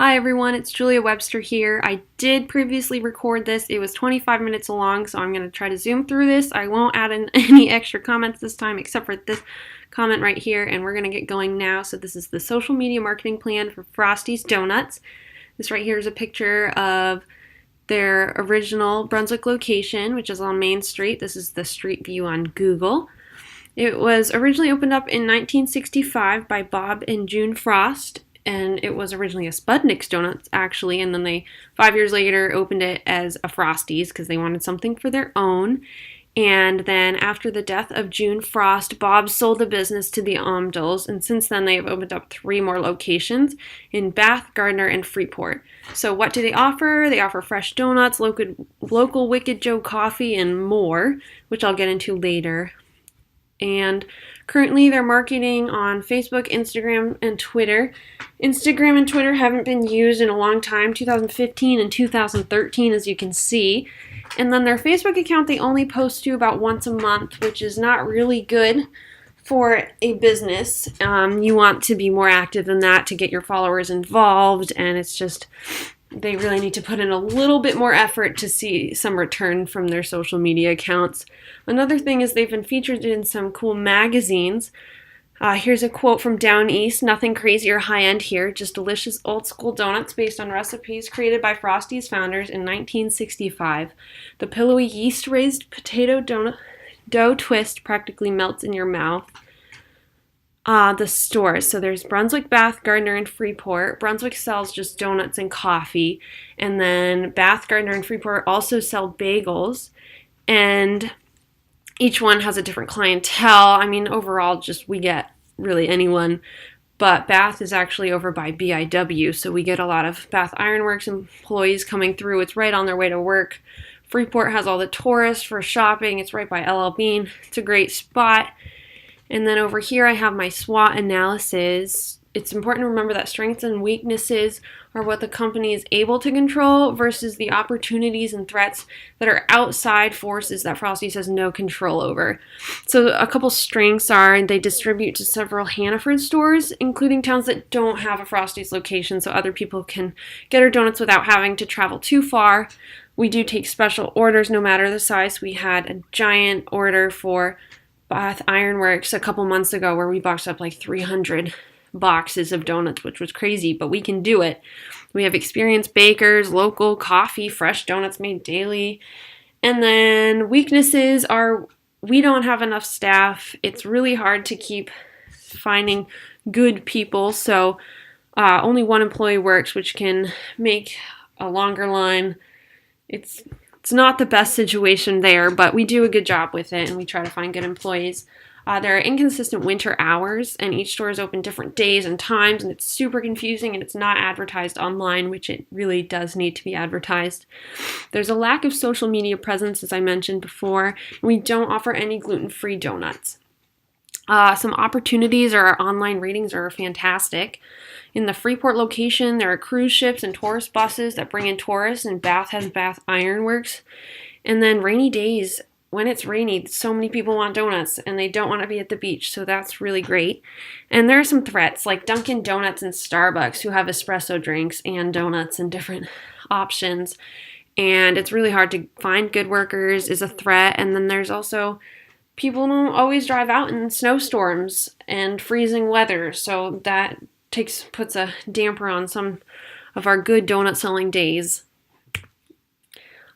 Hi everyone, it's Julia Webster here. I did previously record this. It was 25 minutes long, so I'm going to try to zoom through this. I won't add in any extra comments this time except for this comment right here, and we're going to get going now. So this is the social media marketing plan for Frosty's Donuts. This right here is a picture of their original Brunswick location, which is on Main Street. This is the street view on Google. It was originally opened up in 1965 by Bob and June Frost, and it was originally a Spudnick's Donuts, actually, and then they, 5 years later, opened it as a Frosty's because they wanted something for their own. And then after the death of June Frost, Bob sold the business to the Amdals, and since then they have opened up 3 more locations in Bath, Gardner, and Freeport. So what do they offer? They offer fresh donuts, local Wicked Joe coffee, and more, which I'll get into later. And currently they're marketing on Facebook, Instagram, and Twitter. Instagram and Twitter haven't been used in a long time, 2015 and 2013, as you can see. And then their Facebook account they only post to about once a month, which is not really good for a business. You want to be more active than that to get your followers involved, and it's just they really need to put in a little bit more effort to see some return from their social media accounts. Another thing is they've been featured in some cool magazines. Here's a quote from Down East: "Nothing crazy or high-end here, just delicious old-school donuts based on recipes created by Frosty's founders in 1965. The pillowy yeast-raised potato dough twist practically melts in your mouth." The stores. So there's Brunswick, Bath, Gardner, and Freeport. Brunswick sells just donuts and coffee. And then Bath, Gardner, and Freeport also sell bagels. And each one has a different clientele. I mean, overall, just we get really anyone. But Bath is actually over by BIW, so we get a lot of Bath Ironworks employees coming through. It's right on their way to work. Freeport has all the tourists for shopping. It's right by LL Bean. It's a great spot. And then over here I have my SWOT analysis. It's important to remember that strengths and weaknesses are what the company is able to control versus the opportunities and threats that are outside forces that Frosty's has no control over. So a couple strengths are they distribute to several Hannaford stores, including towns that don't have a Frosty's location, so other people can get our donuts without having to travel too far. We do take special orders no matter the size. We had a giant order for Bath Ironworks a couple months ago where we boxed up like 300 boxes of donuts, which was crazy, but we can do it. We have experienced bakers, local coffee, fresh donuts made daily. And then weaknesses are we don't have enough staff. It's really hard to keep finding good people, so only one employee works, which can make a longer line. It's not the best situation there, but we do a good job with it, and we try to find good employees. There are inconsistent winter hours, and each store is open different days and times, and it's super confusing, and it's not advertised online, which it really does need to be advertised. There's a lack of social media presence, as I mentioned before, and we don't offer any gluten-free donuts. Some opportunities are our online ratings are fantastic. In the Freeport location, there are cruise ships and tourist buses that bring in tourists, and Bath has Bath Ironworks. And then rainy days, when it's rainy, so many people want donuts, and they don't want to be at the beach, so that's really great. And there are some threats, like Dunkin' Donuts and Starbucks, who have espresso drinks and donuts and different options. And it's really hard to find good workers is a threat. And then there's also people don't always drive out in snowstorms and freezing weather, so that puts a damper on some of our good donut selling days.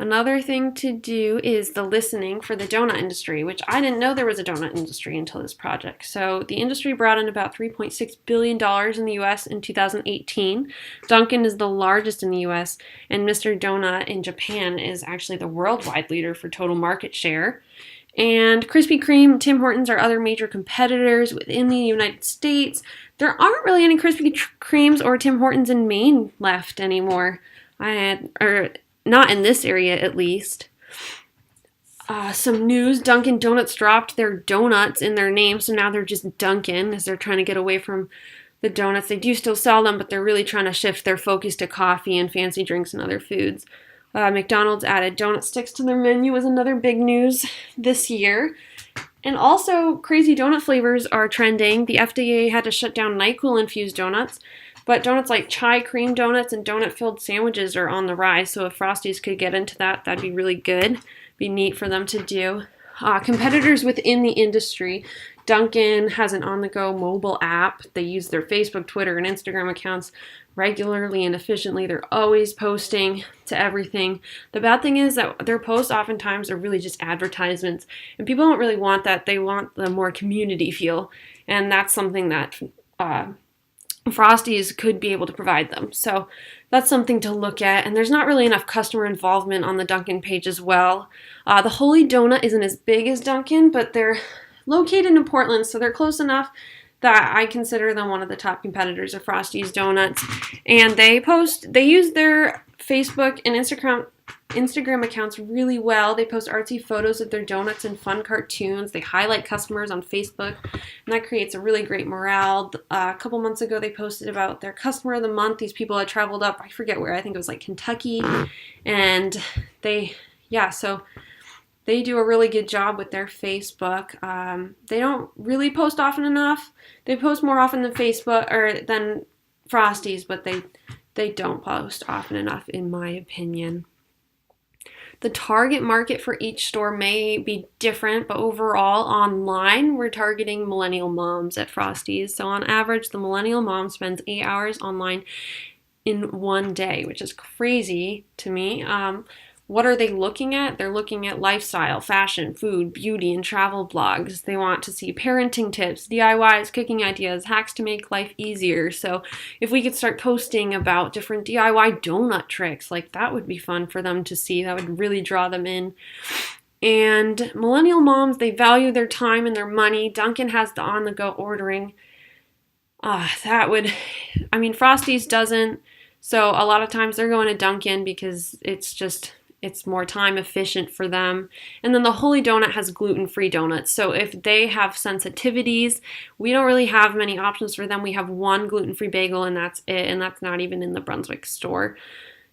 Another thing to do is the listening for the donut industry, which I didn't know there was a donut industry until this project. So the industry brought in about $3.6 billion in the U.S. in 2018. Dunkin' is the largest in the U.S., and Mr. Donut in Japan is actually the worldwide leader for total market share. And Krispy Kreme, Tim Hortons are other major competitors within the United States. There aren't really any Krispy Kremes or Tim Hortons in Maine left anymore. Or not in this area, at least. Some news, Dunkin' Donuts dropped their donuts in their name, so now they're just Dunkin', as they're trying to get away from the donuts. They do still sell them, but they're really trying to shift their focus to coffee and fancy drinks and other foods. McDonald's added donut sticks to their menu was another big news this year. And also, crazy donut flavors are trending. The FDA had to shut down NyQuil-infused donuts. But donuts like chai cream donuts and donut-filled sandwiches are on the rise, so if Frosties could get into that, that'd be really good. Be neat for them to do. Competitors within the industry, Dunkin' has an on-the-go mobile app. They use their Facebook, Twitter, and Instagram accounts regularly and efficiently. They're always posting to everything. The bad thing is that their posts oftentimes are really just advertisements, and people don't really want that. They want the more community feel, and that's something that Frosties could be able to provide them. So that's something to look at. And there's not really enough customer involvement on the Dunkin' page as well. The Holy Donut isn't as big as Dunkin', but they're located in Portland, so they're close enough that I consider them one of the top competitors of Frosties Donuts. And they use their Facebook and Instagram accounts really well. They post artsy photos of their donuts and fun cartoons. They highlight customers on Facebook, and that creates a really great morale. A couple months ago, they posted about their customer of the month. These people had traveled up, I forget where, I think it was like Kentucky, and so they do a really good job with their Facebook. They don't really post often enough. They post more often than than Frosties, but they don't post often enough, in my opinion. The target market for each store may be different, but overall, online, we're targeting millennial moms at Frosties. So on average, the millennial mom spends 8 hours online in one day, which is crazy to me. What are they looking at? They're looking at lifestyle, fashion, food, beauty, and travel blogs. They want to see parenting tips, DIYs, cooking ideas, hacks to make life easier. So if we could start posting about different DIY donut tricks, like that would be fun for them to see. That would really draw them in. And millennial moms, they value their time and their money. Dunkin' has the on-the-go ordering. Frosties doesn't. So a lot of times they're going to Dunkin' because it's more time efficient for them. And then the Holy Donut has gluten-free donuts. So if they have sensitivities, we don't really have many options for them. We have one gluten-free bagel, and that's it. And that's not even in the Brunswick store.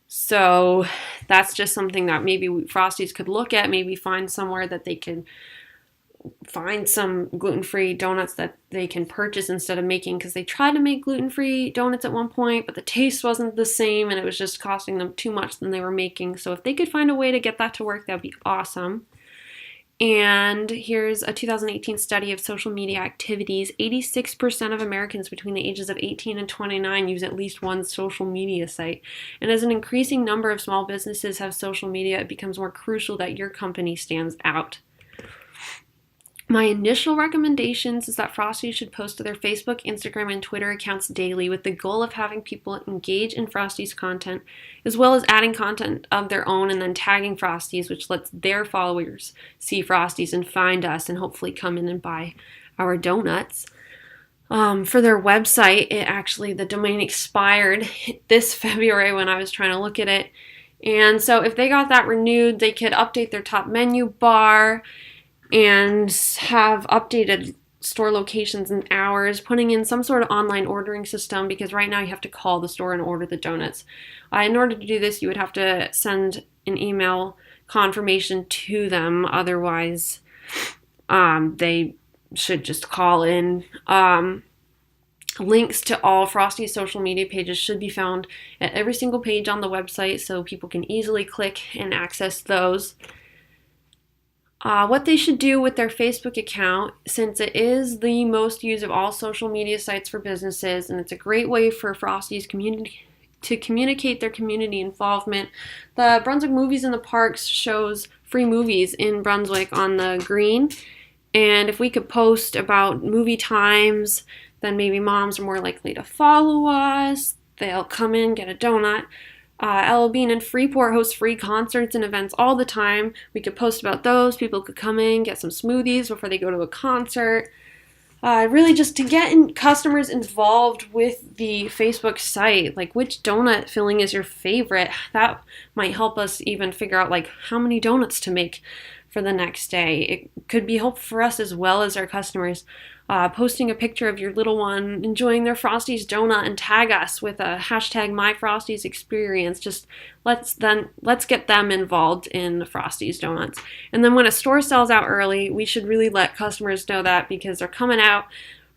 So that's just something that maybe Frosties could look at, maybe find somewhere that they can find some gluten-free donuts that they can purchase instead of making, because they tried to make gluten-free donuts at one point, but the taste wasn't the same and it was just costing them too much than they were making. So if they could find a way to get that to work, that'd be awesome. And here's a 2018 study of social media activities. 86% of Americans between the ages of 18 and 29 use at least one social media site. And as an increasing number of small businesses have social media, it becomes more crucial that your company stands out. My initial recommendations is that Frosties should post to their Facebook, Instagram, and Twitter accounts daily with the goal of having people engage in Frosties content, as well as adding content of their own and then tagging Frosties, which lets their followers see Frosties and find us and hopefully come in and buy our donuts. For their website, the domain expired this February when I was trying to look at it. And so if they got that renewed, they could update their top menu bar and have updated store locations and hours, putting in some sort of online ordering system, because right now you have to call the store and order the donuts. In order to do this, you would have to send an email confirmation to them. Otherwise, they should just call in. Links to all Frosty social media pages should be found at every single page on the website, so people can easily click and access those. What they should do with their Facebook account, since it is the most used of all social media sites for businesses, and it's a great way for Frosty's community to communicate their community involvement. The Brunswick Movies in the Parks shows free movies in Brunswick on the green, and if we could post about movie times, then maybe moms are more likely to follow us. They'll come in, get a donut. LL Bean in Freeport hosts free concerts and events all the time. We could post about those. People could come in, get some smoothies before they go to a concert. Really just to get customers involved with the Facebook site, like which donut filling is your favorite. That might help us even figure out like how many donuts to make for the next day. It could be helpful for us as well as our customers. Posting a picture of your little one enjoying their Frosties donut and tag us with a hashtag #MyFrostiesExperience. Just let's get them involved in the Frosties donuts. And then when a store sells out early, we should really let customers know that, because they're coming out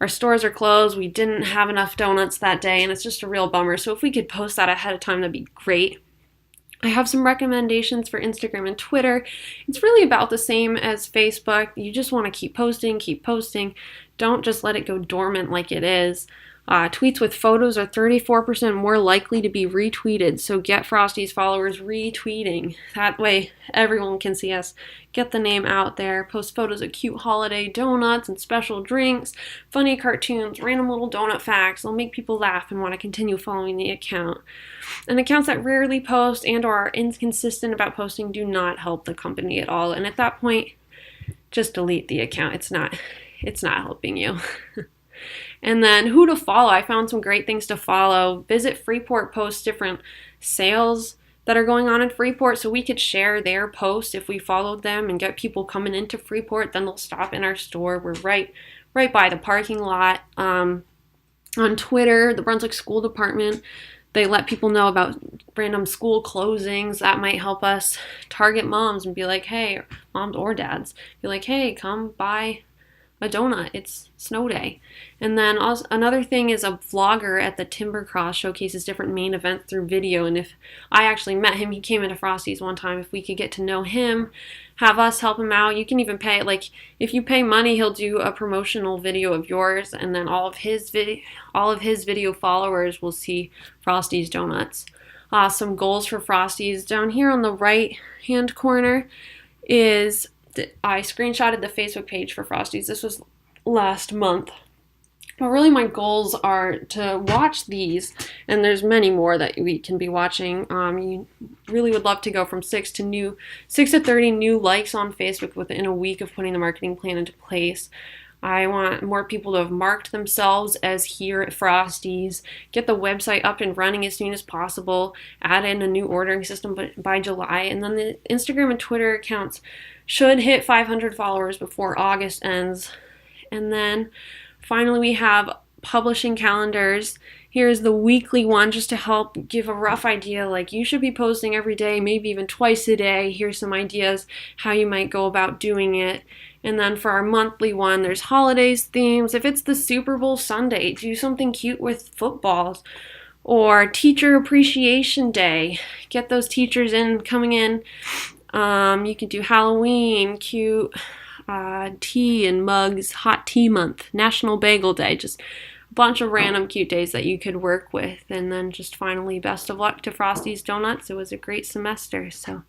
our stores are closed, we didn't have enough donuts that day, and it's just a real bummer. So if we could post that ahead of time, that'd be great. I have some recommendations for Instagram and Twitter. It's really about the same as Facebook. You just want to keep posting, keep posting. Don't just let it go dormant like it is. Tweets with photos are 34% more likely to be retweeted, so get Frosty's followers retweeting. That way everyone can see us. Get the name out there. Post photos of cute holiday donuts and special drinks, funny cartoons, random little donut facts. They'll make people laugh and want to continue following the account. And accounts that rarely post and or are inconsistent about posting do not help the company at all. And at that point, just delete the account. It's not helping you. And then who to follow. I found some great things to follow. Visit Freeport posts different sales that are going on in Freeport, so we could share their posts if we followed them and get people coming into Freeport. Then they'll stop in our store. We're right by the parking lot. On Twitter, the Brunswick School Department, they let people know about random school closings. That might help us target moms and be like, hey, moms or dads, be like, hey, come buy a donut. It's snow day. And then also another thing is a vlogger at the Timber Cross showcases different Maine events through video. And if I actually met him, he came into Frosty's one time. If we could get to know him, have us help him out, you can even pay, like if you pay money, he'll do a promotional video of yours, and then all of his video followers will see Frosty's donuts. Some goals for Frosty's down here on the right hand corner is I screenshotted the Facebook page for Frosty's. This was last month. But really my goals are to watch these, and there's many more that we can be watching. You really would love to go from 6 to 30 new likes on Facebook within a week of putting the marketing plan into place. I want more people to have marked themselves as here at Frosty's, get the website up and running as soon as possible, add in a new ordering system by July, and then the Instagram and Twitter accounts should hit 500 followers before August ends. And then finally we have publishing calendars. Here's the weekly one just to help give a rough idea, like you should be posting every day, maybe even twice a day. Here's some ideas how you might go about doing it. And then for our monthly one, there's holidays, themes. If it's the Super Bowl Sunday, do something cute with footballs. Or Teacher Appreciation Day. Get those teachers coming in. You can do Halloween, cute tea and mugs, hot tea month, National Bagel Day, just a bunch of random cute days that you could work with. And then just finally, best of luck to Frosty's Donuts. It was a great semester. So